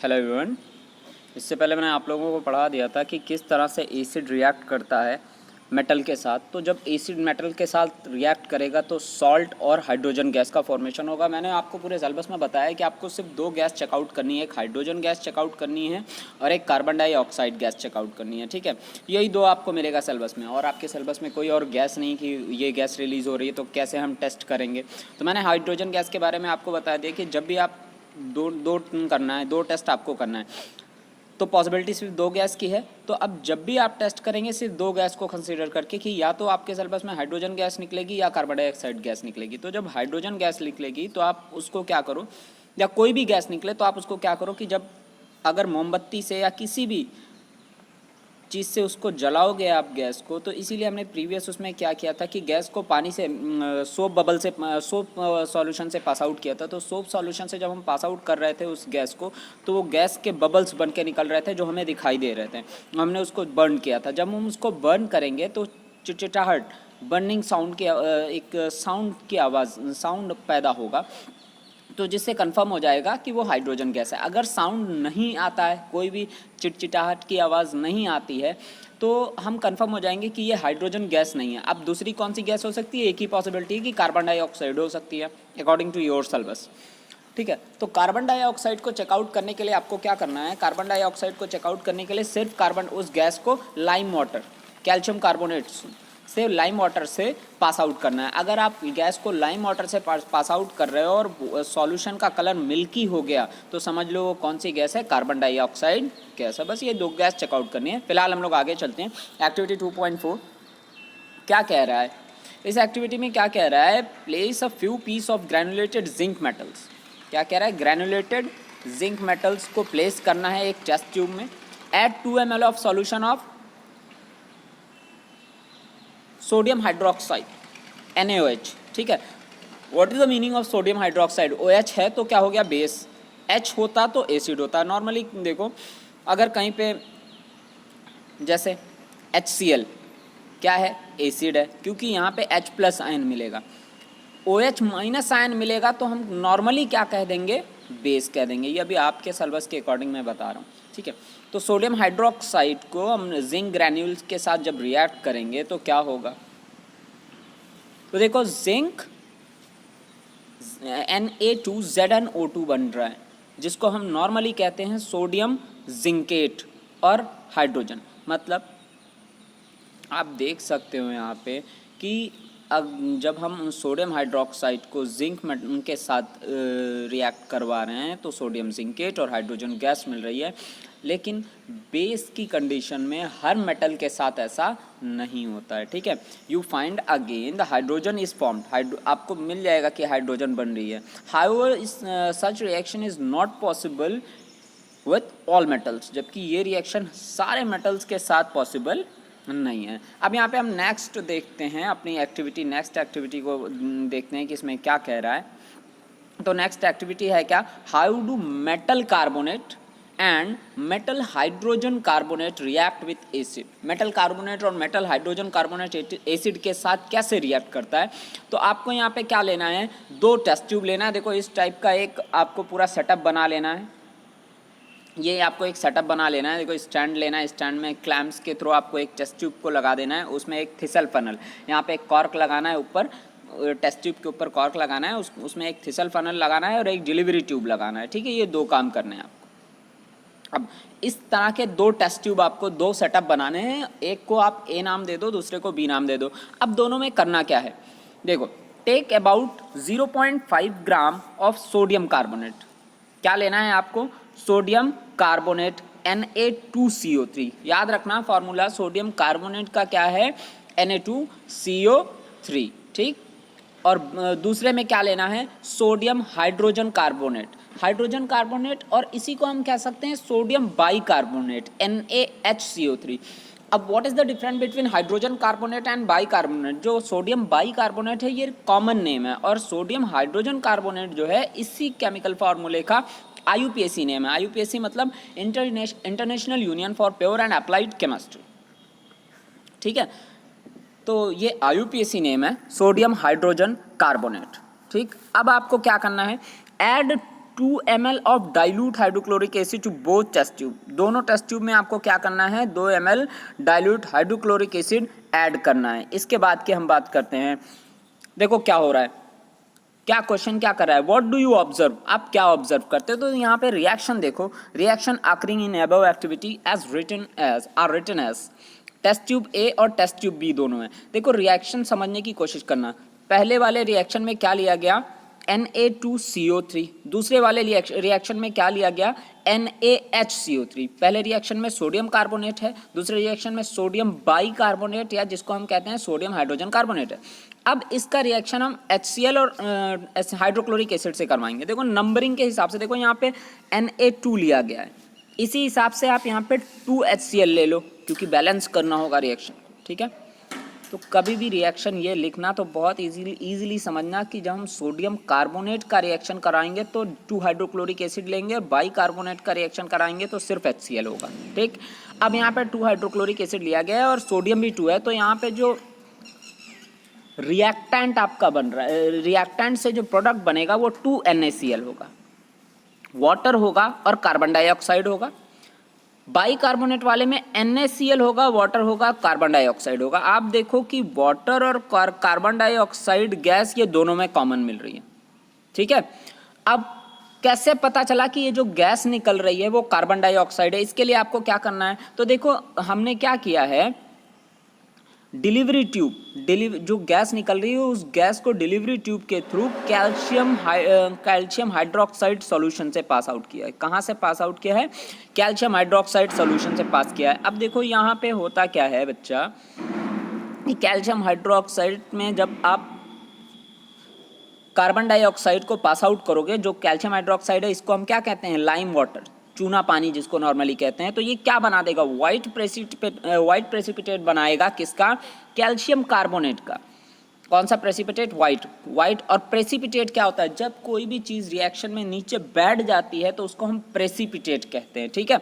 Hello everyone. इससे पहले मैंने आप लोगों को पढ़ा दिया था कि किस तरह से एसिड रिएक्ट करता है मेटल के साथ। तो जब एसिड मेटल के साथ रिएक्ट करेगा तो सॉल्ट और हाइड्रोजन गैस का फॉर्मेशन होगा। मैंने आपको पूरे सिलेबस में बताया कि आपको सिर्फ दो गैस चेकआउट करनी है, एक हाइड्रोजन गैस चेकआउट करनी है और एक कार्बन डाइऑक्साइड गैस चेकआउट करनी है। ठीक है, यही दो आपको मिलेगा सिलेबस में, और आपके सिलेबस में कोई और गैस नहीं कि ये गैस रिलीज़ हो रही है तो कैसे हम टेस्ट करेंगे। तो मैंने हाइड्रोजन गैस के बारे में आपको बता दिया कि जब भी आप दो करना है, दो टेस्ट आपको करना है, तो पॉसिबिलिटी सिर्फ दो गैस की है। तो अब जब भी आप टेस्ट करेंगे सिर्फ दो गैस को कंसीडर करके कि या तो आपके सिलेबस में हाइड्रोजन गैस निकलेगी या कार्बन डाइऑक्साइड गैस निकलेगी। तो जब हाइड्रोजन गैस निकलेगी तो आप उसको क्या करो, या कोई भी गैस निकले तो आप उसको क्या करो कि जब अगर मोमबत्ती से या किसी भी चीज़ से उसको जलाओगे आप गैस को, तो इसीलिए हमने प्रीवियस उसमें क्या किया था कि गैस को पानी से सोप बबल से सोप सॉल्यूशन से पास आउट किया था। तो सोप सॉल्यूशन से जब हम पास आउट कर रहे थे उस गैस को, तो वो गैस के बबल्स बन के निकल रहे थे जो हमें दिखाई दे रहे थे। हमने उसको बर्न किया था। जब हम उसको बर्न करेंगे तो चिटचिटाहट, बर्निंग साउंड की एक साउंड की आवाज़, साउंड पैदा होगा, तो जिससे कंफर्म हो जाएगा कि वो हाइड्रोजन गैस है। अगर साउंड नहीं आता है, कोई भी चिटचिटाहट की आवाज़ नहीं आती है, तो हम कंफर्म हो जाएंगे कि ये हाइड्रोजन गैस नहीं है। अब दूसरी कौन सी गैस हो सकती है? एक ही पॉसिबिलिटी है कि कार्बन डाइऑक्साइड हो सकती है अकॉर्डिंग टू योर सिलेबस। ठीक है, तो कार्बन डाइऑक्साइड को चेकआउट करने के लिए आपको क्या करना है? कार्बन डाइऑक्साइड को चेकआउट करने के लिए सिर्फ उस गैस को लाइम वाटर, कैल्शियम कार्बोनेट से, लाइम वाटर से पास आउट करना है। अगर आप गैस को लाइम वाटर से पास आउट कर रहे हो और सॉल्यूशन का कलर मिल्की हो गया तो समझ लो वो कौन सी गैस है? कार्बन डाइऑक्साइड गैस है। बस ये दो गैस चेकआउट करनी है। फिलहाल हम लोग आगे चलते हैं। एक्टिविटी 2.4 क्या कह रहा है? इस एक्टिविटी में क्या कह रहा है? Place a few piece of granulated zinc metals. क्या कह रहा है? ग्रैनुलेटेड जिंक मेटल्स को प्लेस करना है एक टेस्ट ट्यूब में। Add 2 ml of solution of sodium hydroxide NaOH। ठीक है, what is the meaning of sodium hydroxide? OH है तो क्या हो गया? बेस। H होता तो एसिड होता। नॉर्मली देखो, अगर कहीं पे जैसे HCl क्या है? एसिड है, क्योंकि यहाँ पे H+ आयन मिलेगा। OH- आयन मिलेगा तो हम नॉर्मली क्या कह देंगे? बेस कह देंगे। ये अभी आपके सिलेबस के अकॉर्डिंग मैं बता रहा हूँ। ठीक है, तो सोडियम हाइड्रोक्साइड को हम जिंक ग्रैन्यूल्स के साथ जब रिएक्ट करेंगे तो क्या होगा? तो देखो, जिंक Na2ZnO2 बन रहा है, जिसको हम नॉर्मली कहते हैं सोडियम जिंकेट और हाइड्रोजन। मतलब आप देख सकते हो यहाँ पे कि जब हम सोडियम हाइड्रोक्साइड को जिंक के साथ रिएक्ट करवा रहे हैं तो सोडियम जिंकेट और हाइड्रोजन गैस मिल रही है। लेकिन बेस की कंडीशन में हर मेटल के साथ ऐसा नहीं होता है। ठीक है, you find again the hydrogen is formed, आपको मिल जाएगा कि हाइड्रोजन बन रही है। However such reaction is not possible with all metals, जबकि ये रिएक्शन सारे मेटल्स के साथ पॉसिबल नहीं है। अब यहाँ पे हम नेक्स्ट देखते हैं अपनी एक्टिविटी, नेक्स्ट एक्टिविटी को देखते हैं कि इसमें क्या कह रहा है। तो नेक्स्ट एक्टिविटी है क्या? How do metal carbonate and metal hydrogen carbonate react with acid. Metal carbonate और मेटल हाइड्रोजन कार्बोनेट एसिड के साथ कैसे रिएक्ट करता है? तो आपको यहाँ पे क्या लेना है? दो टेस्ट ट्यूब लेना है। देखो, इस टाइप का एक आपको पूरा सेटअप बना लेना है। ये आपको एक सेटअप बना लेना है। देखो, स्टैंड लेना है, स्टैंड में क्लैम्प्स के थ्रू आपको एक टेस्ट ट्यूब को लगा देना है। उसमें एक थिसल फनल, यहाँ पे एक कॉर्क लगाना है, ऊपर टेस्ट ट्यूब के ऊपर कॉर्क लगाना है, उसमें एक थिसल फनल लगाना है और एक डिलीवरी ट्यूब लगाना है। ठीक है, ये दो काम करने हैं आपको। अब इस तरह के दो टेस्ट ट्यूब आपको, दो सेटअप बनाने हैं। एक को आप A नाम दे दो, दूसरे को B नाम दे दो। अब दोनों में करना क्या है? देखो, take about 0.5 gram of sodium carbonate. क्या लेना है आपको? Sodium carbonate Na2CO3। याद रखना फॉर्मूला सोडियम कार्बोनेट का क्या है? Na2CO3। ठीक, और दूसरे में क्या लेना है? Sodium hydrogen carbonate, hydrogen carbonate, और इसी को हम कह सकते हैं सोडियम बाइकार्बोनेट NaHCO3। अब what is the difference between hydrogen carbonate and bicarbonate? जो सोडियम बाइकार्बोनेट है ये कॉमन नेम है, और सोडियम हाइड्रोजन कार्बोनेट जो है इसी केमिकल फार्मूले का IUPAC नेम है। IUPAC मतलब international union for pure and applied chemistry. ठीक है, तो ये IUPAC नेम है, सोडियम हाइड्रोजन कार्बोनेट। ठीक, अब आपको क्या करना है? Add 2 ml of dilute hydrochloric acid to both test tube. दोनों टेस्ट ट्यूब में आपको क्या करना है, 2 ml dilute hydrochloric acid add करना है। इसके बाद की हम बात करते हैं, देखो क्या हो रहा है, क्या क्वेश्चन क्या कर रहा है, व्हाट डू यू ऑब्जर्व, आप क्या ऑब्जर्व करते हो। तो यहाँ पे रिएक्शन देखो, reaction occurring in above activity as written as test tube A और टेस्ट ट्यूब बी दोनों है। देखो रिएक्शन समझने की कोशिश करना, पहले वाले रिएक्शन में क्या लिया गया, Na2CO3, दूसरे वाले रिएक्शन में क्या लिया गया, NaHCO3। पहले रिएक्शन में सोडियम कार्बोनेट है, दूसरे रिएक्शन में सोडियम बाई कार्बोनेट या जिसको हम कहते हैं सोडियम हाइड्रोजन कार्बोनेट है। अब इसका रिएक्शन हम HCl और हाइड्रोक्लोरिक एसिड से करवाएंगे। देखो नंबरिंग के हिसाब से देखो यहाँ पे Na2 लिया गया है, इसी हिसाब से आप यहाँ पे 2HCl ले लो क्योंकि बैलेंस करना होगा रिएक्शन, ठीक है। तो कभी भी रिएक्शन ये लिखना तो बहुत इजीली समझना कि जब हम सोडियम कार्बोनेट का रिएक्शन कराएंगे तो 2 हाइड्रोक्लोरिक एसिड लेंगे, बाई कार्बोनेट का रिएक्शन कराएंगे तो सिर्फ HCl होगा, ठीक। अब यहाँ पे 2 हाइड्रोक्लोरिक एसिड लिया गया है और सोडियम भी 2 है, तो यहाँ पे जो रिएक्टेंट आपका बन रहा है, रिएक्टेंट से जो प्रोडक्ट बनेगा वो 2NaCl होगा, वाटर होगा और कार्बन डाइऑक्साइड होगा। बाई कार्बोनेट वाले में NaCl होगा, वाटर होगा, कार्बन डाइऑक्साइड होगा। आप देखो कि वाटर और कार्बन डाइऑक्साइड गैस ये दोनों में कॉमन मिल रही है, ठीक है। अब कैसे पता चला कि ये जो गैस निकल रही है वो कार्बन डाइऑक्साइड है, इसके लिए आपको क्या करना है, तो देखो हमने क्या किया है, डिलीवरी ट्यूब, जो गैस निकल रही है उस गैस को डिलीवरी ट्यूब के थ्रू कैल्शियम हाइड्रोक्साइड सॉल्यूशन से पास आउट किया है। कहाँ से पास आउट किया है, कैल्शियम हाइड्रोक्साइड सॉल्यूशन से पास किया है। अब देखो यहाँ पे होता क्या है बच्चा, कि कैल्शियम हाइड्रोक्साइड में जब आप कार्बन डाइऑक्साइड को पास आउट करोगे, जो कैल्शियम हाइड्रोक्साइड है इसको हम क्या कहते हैं, लाइम वाटर, चूना पानी जिसको नॉर्मली कहते हैं। तो ये क्या बना देगा, वाइट प्रेसिपिटेट बनाएगा, किसका, कैल्शियम कार्बोनेट का। कौन सा प्रेसिपिटेट, वाइट। और प्रेसिपिटेट क्या होता है, जब कोई भी चीज़ रिएक्शन में नीचे बैठ जाती है तो उसको हम प्रेसिपिटेट कहते हैं, ठीक है।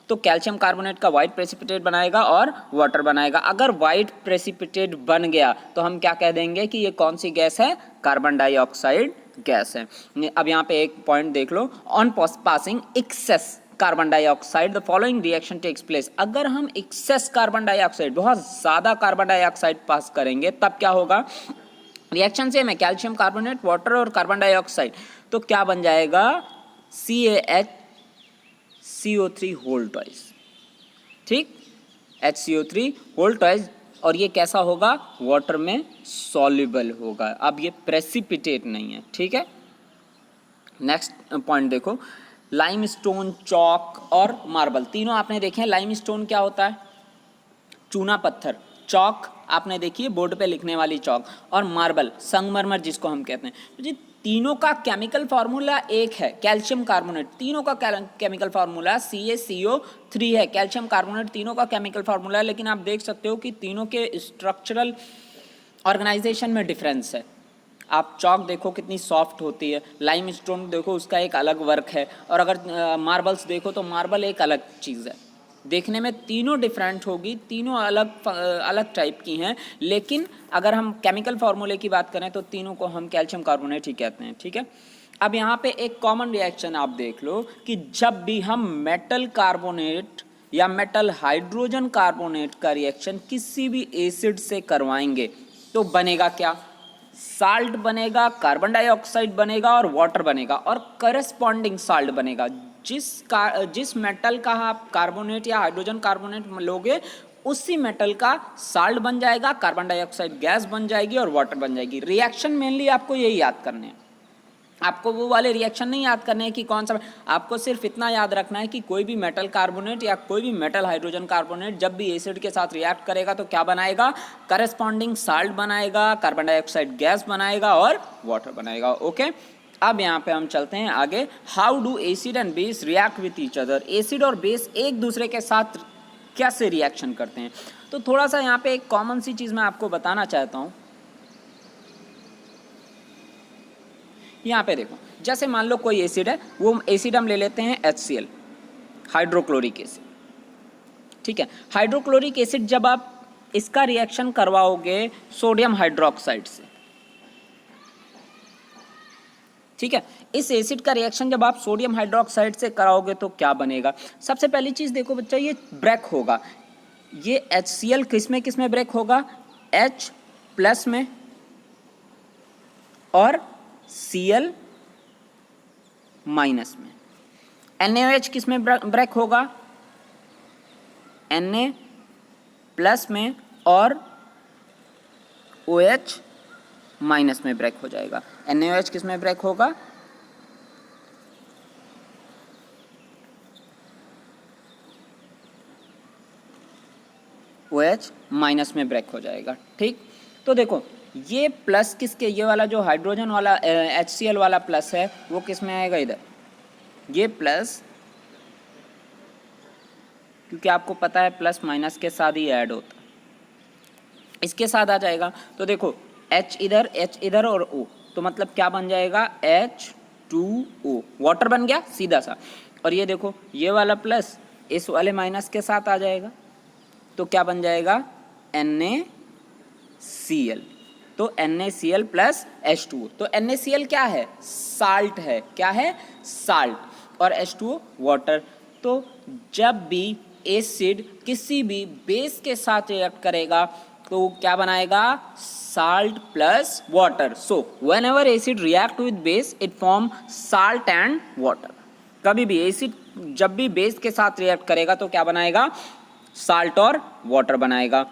तो कैल्शियम कार्बोनेट का वाइट प्रेसिपिटेट बनाएगा और वाटर बनाएगा। अगर वाइट प्रेसिपिटेट बन गया तो हम क्या कह देंगे कि ये कौन सी गैस है, कार्बन डाइऑक्साइड गैस है। अब यहाँ पे एक पॉइंट देख लो, on passing excess carbon dioxide the following reaction takes place. अगर हम एक्सेस कार्बन डाइऑक्साइड, बहुत ज़्यादा कार्बन डाइऑक्साइड पास करेंगे तब क्या होगा, रिएक्शन सेम है, कैल्शियम कार्बोनेट, वाटर और कार्बन डाइऑक्साइड, तो क्या बन जाएगा, CaHCO3 होल ट्वाइस, ठीक, HCO3 होल ट्वाइस। और ये कैसा होगा, वाटर में सॉल्युबल होगा। अब ये प्रेसिपिटेट नहीं है, ठीक है। नेक्स्ट पॉइंट देखो, लाइमस्टोन, चॉक और मार्बल, तीनों आपने देखे हैं। लाइमस्टोन क्या होता है, चूना पत्थर, चॉक आपने देखी है बोर्ड पे लिखने वाली चॉक, और मार्बल संगमरमर जिसको हम कहते हैं। तो जी तीनों का केमिकल फार्मूला एक है, कैल्शियम कार्बोनेट, तीनों का केमिकल फार्मूला CaCO3 है, कैल्शियम कार्बोनेट तीनों का केमिकल फार्मूला है। लेकिन आप देख सकते हो कि तीनों के स्ट्रक्चरल ऑर्गेनाइजेशन में डिफरेंस है। आप चॉक देखो कितनी सॉफ्ट होती है, लाइम स्टोन देखो उसका एक अलग वर्क है, और अगर मार्बल्स देखो तो मार्बल एक अलग चीज़ है। देखने में तीनों डिफरेंट होगी, तीनों अलग टाइप की हैं, लेकिन अगर हम केमिकल फार्मूले की बात करें तो तीनों को हम कैल्शियम कार्बोनेट ही कहते हैं, ठीक है। अब यहाँ पे एक कॉमन रिएक्शन आप देख लो कि जब भी हम मेटल कार्बोनेट या मेटल हाइड्रोजन कार्बोनेट का रिएक्शन किसी भी एसिड से करवाएंगे तो बनेगा क्या, साल्ट बनेगा, कार्बन डाइऑक्साइड बनेगा और वाटर बनेगा, और करस्पॉन्डिंग साल्ट बनेगा। जिस मेटल का आप कार्बोनेट या हाइड्रोजन कार्बोनेट लोगे उसी मेटल का साल्ट बन जाएगा, कार्बन डाइऑक्साइड गैस बन जाएगी और वाटर बन जाएगी। रिएक्शन मेनली आपको यही याद करने हैं, आपको वो वाले रिएक्शन नहीं याद करने हैं कि कौन सा, आपको सिर्फ इतना याद रखना है कि कोई भी मेटल कार्बोनेट या कोई भी मेटल हाइड्रोजन कार्बोनेट जब भी एसिड के साथ रिएक्ट करेगा तो क्या बनाएगा, करस्पॉन्डिंग साल्ट बनाएगा, कार्बन डाइऑक्साइड गैस बनाएगा और वाटर बनाएगा, ओके। अब यहाँ पे हम चलते हैं आगे, how do acid and base react with each other. Acid और बेस एक दूसरे के साथ कैसे रिएक्शन करते हैं, तो थोड़ा सा यहाँ पे एक कॉमन सी चीज़ मैं आपको बताना चाहता हूँ। यहाँ पे देखो, जैसे मान लो कोई एसिड है, वो एसिड हम ले लेते हैं HCl, हाइड्रोक्लोरिक एसिड, ठीक है। हाइड्रोक्लोरिक एसिड जब आप इसका रिएक्शन करवाओगे सोडियम हाइड्रोक्साइड से, ठीक है। इस एसिड का रिएक्शन जब आप सोडियम हाइड्रोक्साइड से कराओगे तो क्या बनेगा? सबसे पहली चीज़ देखो बच्चा, ये ब्रेक होगा। ये HCl किस में ब्रेक होगा? H प्लस में और Cl माइनस में। NaOH किस में ब्रेक होगा? Na प्लस में और OH माइनस में ब्रेक हो जाएगा। NaOH किस में ब्रेक होगा? OH माइनस में ब्रेक हो जाएगा। ठीक, तो देखो ये प्लस किसके, ये वाला जो हाइड्रोजन वाला HCl वाला प्लस है वो किस में आएगा? इधर। ये प्लस, क्योंकि आपको पता है प्लस माइनस के साथ ही ऐड होता है, इसके साथ आ जाएगा। तो देखो H इधर और O, तो मतलब क्या बन जाएगा? H2O, वाटर बन गया सीधा सा। और ये देखो ये वाला प्लस इस वाले माइनस के साथ आ जाएगा, तो क्या बन जाएगा? NaCl। तो NaCl प्लस H2O। तो NaCl क्या है? साल्ट है। क्या है? साल्ट। और H2O वाटर। तो जब भी एसिड किसी भी बेस के साथ रिएक्ट करेगा तो क्या बनाएगा? Salt plus water. So when ever acid react with base it form salt and water. कभी भी एसिड जब भी बेस के साथ रिएक्ट करेगा तो क्या बनाएगा? साल्ट और वाटर बनाएगा।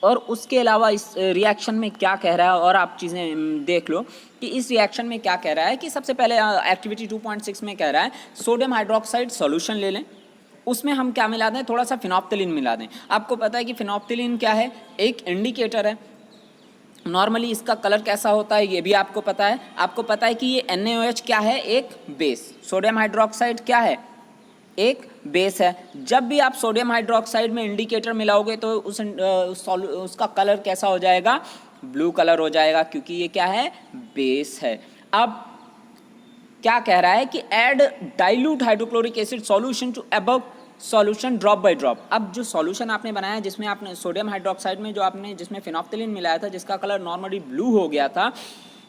और उसके अलावा इस रिएक्शन में क्या कह रहा है, और आप चीज़ें देख लो कि इस रिएक्शन में क्या कह रहा है। कि सबसे पहले एक्टिविटी 2.6 में कह रहा है सोडियम हाइड्रोक्साइड सॉल्यूशन ले लें, उसमें हम क्या मिला दें? थोड़ा सा फिनोप्थिलीन मिला दें। आपको पता है कि फिनोप्थिलीन क्या है? एक इंडिकेटर है। नॉर्मली इसका कलर कैसा होता है ये भी आपको पता है। आपको पता है कि ये NaOH क्या है? एक बेस। सोडियम हाइड्रोक्साइड क्या है? एक बेस है। जब भी आप सोडियम हाइड्रोक्साइड में इंडिकेटर मिलाओगे तो उसका कलर कैसा हो जाएगा? ब्लू कलर हो जाएगा, क्योंकि ये क्या है? बेस है। अब क्या कह रहा है कि add dilute hydrochloric acid solution to above solution drop by drop. अब जो सॉल्यूशन आपने बनाया जिसमें आपने सोडियम हाइड्रोक्साइड में जो आपने जिसमें फिनोप्थिलीन मिलाया था, जिसका कलर नॉर्मली ब्लू हो गया था,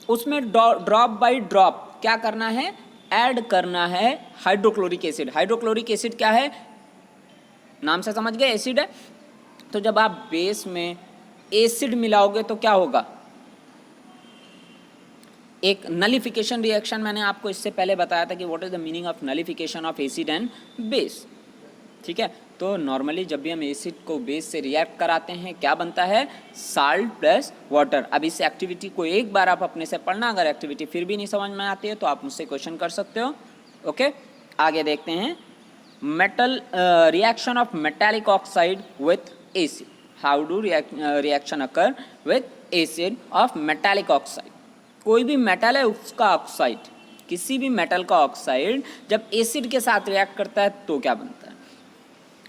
उसमें ड्रॉप बाय ड्रॉप क्या करना है? ऐड करना है हाइड्रोक्लोरिक एसिड। हाइड्रोक्लोरिक एसिड क्या है? नाम से समझ गए, एसिड है। तो जब आप बेस में एसिड मिलाओगे तो क्या होगा? एक नलिफिकेशन रिएक्शन। मैंने आपको इससे पहले बताया था कि what is the meaning of नलिफिकेशन of acid and base. ठीक है, तो नॉर्मली जब भी हम एसिड को बेस से रिएक्ट कराते हैं क्या बनता है? Salt plus water. अब इस एक्टिविटी को एक बार आप अपने से पढ़ना, अगर एक्टिविटी फिर भी नहीं समझ में आती है तो आप मुझसे क्वेश्चन कर सकते हो। ओके, आगे देखते हैं। Metal reaction of metallic oxide with acid. How do reaction occur with acid of metallic oxide? कोई भी मेटल है उसका ऑक्साइड, किसी भी मेटल का ऑक्साइड जब एसिड के साथ रिएक्ट करता है तो क्या बनता है?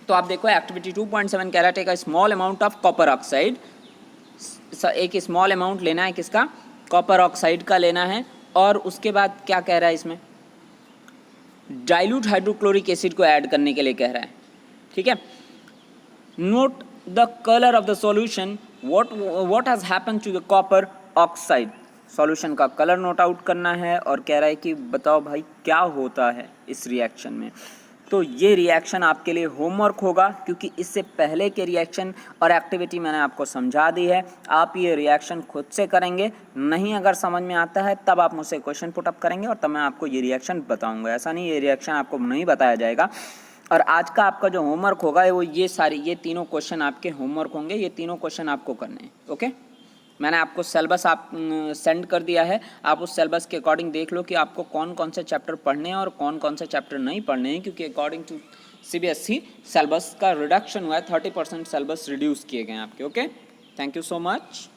तो आप देखो एक्टिविटी 2.7 कह रहा है take a small amount of copper oxide. एक स्मॉल अमाउंट लेना है, किसका? कॉपर ऑक्साइड का लेना है। और उसके बाद क्या कह रहा है इसमें? डाइल्यूट हाइड्रोक्लोरिक एसिड को ऐड करने के लिए कह रहा है। ठीक है, note the colour of the solution. What has happened to the copper oxide. Solution का कलर नोट आउट करना है और कह रहा है कि बताओ भाई क्या होता है इस रिएक्शन में। तो ये रिएक्शन आपके लिए होमवर्क होगा, क्योंकि इससे पहले के रिएक्शन और एक्टिविटी मैंने आपको समझा दी है। आप ये रिएक्शन खुद से करेंगे, नहीं अगर समझ में आता है तब आप मुझसे क्वेश्चन पुटअप करेंगे और तब मैं आपको ये रिएक्शन बताऊंगा। ऐसा नहीं ये रिएक्शन आपको नहीं बताया जाएगा। और आज का आपका जो होमवर्क होगा वो ये तीनों क्वेश्चन आपके होमवर्क होंगे। ये तीनों क्वेश्चन आपको करने हैं। ओके, मैंने आपको सिलेबस सेंड कर दिया है। आप उस सिलेबस के अकॉर्डिंग देख लो कि आपको कौन कौन से चैप्टर पढ़ने हैं और कौन कौन से चैप्टर नहीं पढ़ने हैं, क्योंकि अकॉर्डिंग टू CBSE सिलेबस का रिडक्शन हुआ है। 30% सिलेबस रिड्यूस किए गए हैं आपके। Okay, thank you so much.